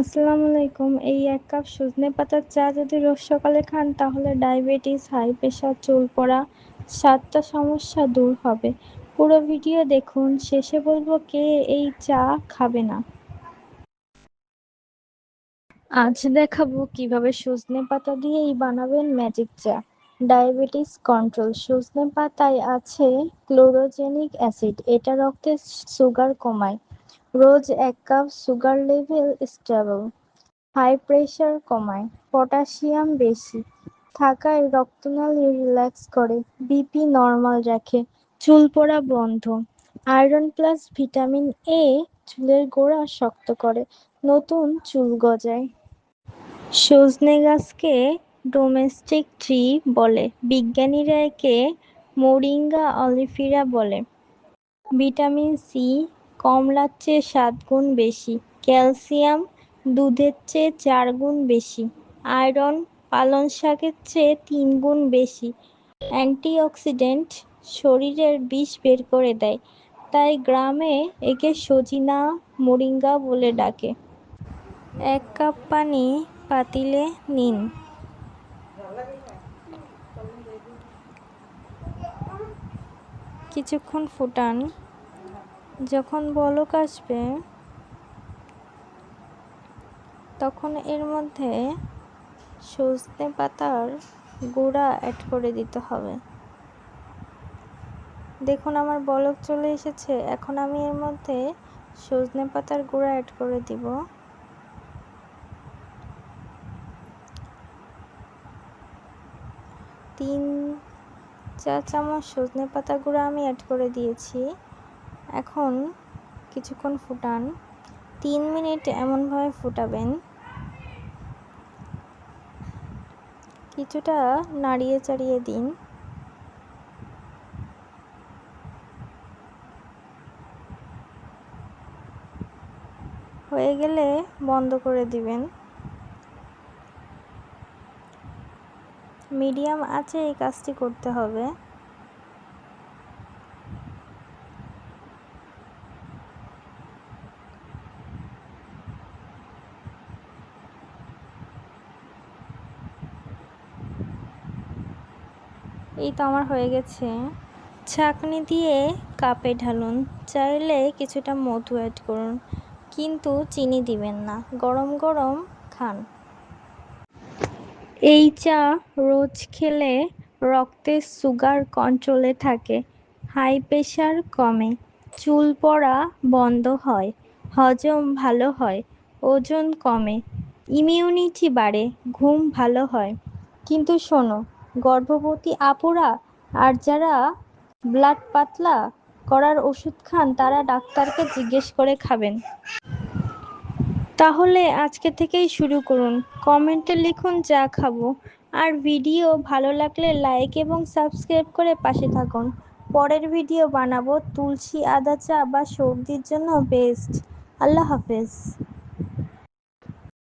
আসসালামু আলাইকুম। এই ১ কাপ সজনে পাতার চা যদি রোজ সকালে খান তাহলে ডায়াবেটিস, হাই প্রেশার, চুল পড়া ৭টা সমস্যা দূর হবে। পুরো ভিডিও দেখুন, শেষে বলবো কে এই চা খাবে না। আজ দেখাবো কিভাবে সজনে পাতা দিয়েই বানাবেন ম্যাজিক চা। Diabetes control. সজনে পাতায় আছে ক্লোরোজেনিক অ্যাসিড, এটা রক্তে সুগার কমায়। রোজ ১ cup, sugar level stable. High pressure কমায়, পটাশিয়াম বেশি থাকায় রক্তনালী রিল্যাক্স করে, বিপি নরমাল রাখে, চুল পড়া বন্ধ। আয়রন প্লাস ভিটামিন এ চুলের গোড়া শক্ত করে, নতুন চুল গজায়। সজনে গাছকে ডোমেস্টিক ট্রি বলে, বিজ্ঞানীরা একে মোরিঙ্গা অলিফেরা বলে। ভিটামিন সি কমলার চেয়ে ৭ গুণ বেশি, ক্যালসিয়াম দুধের চেয়ে ৪ গুণ বেশি, আয়রন পালং শাকের চেয়ে ৩ গুণ বেশি, অ্যান্টিঅক্সিডেন্ট শরীরের বিষ বের করে দেয়, তাই গ্রামে একে সজিনা মোরিঙ্গা বলে ডাকে। ১ কাপ পানি পাতিলে নিন। কিছুক্ষণ ফুটান। যখন বলক আসবে তখন এর মধ্যে সজনে পাতার গুঁড়া অ্যাড করে দিতে হবে। দেখুন আমার বলক চলে এসেছে। এখন আমি এর মধ্যে সজনে পাতার গুঁড়া অ্যাড করে দিব। তিন চা চামচ সজনে পাতা গুঁড়া আমি অ্যাড করে দিয়েছি। এখন কিছুক্ষণ ফুটান। ৩ মিনিট এমনভাবে ফুটাবেন, কিছুটা নাড়িয়ে চাড়িয়ে দিন। হয়ে গেলে বন্ধ করে দিবেন। মিডিয়াম আঁচে এই কাজটি করতে হবে। এই তো আমার হয়ে গেছে। ছাঁকনি দিয়ে কাপে ঢালুন। চাইলে কিছুটা মধু অ্যাড করুন, কিন্তু চিনি দিবেন না। গরম গরম খান। এই চা রোজ খেলে রক্তে সুগার কন্ট্রোলে থাকে, হাই প্রেশার কমে, চুল পড়া বন্ধ হয়, হজম ভালো হয়, ওজন কমে, ইমিউনিটি বাড়ে, ঘুম ভালো হয়। কিন্তু শোনো, গর্ভবতী আপুরা আর যারা ব্লাড পাতলা করার ওষুধ খান তারা ডাক্তারকে জিজ্ঞেস করে খাবেন। তাহলে আজকে থেকেই শুরু করুন। কমেন্টে লিখুন চা খাবো, আর ভিডিও ভালো লাগলে লাইক এবং সাবস্ক্রাইব করে পাশে থাকুন। পরের ভিডিও বানাবো তুলসী আদা চা বা সর্দির জন্য বেস্ট। আল্লাহ হাফেজ।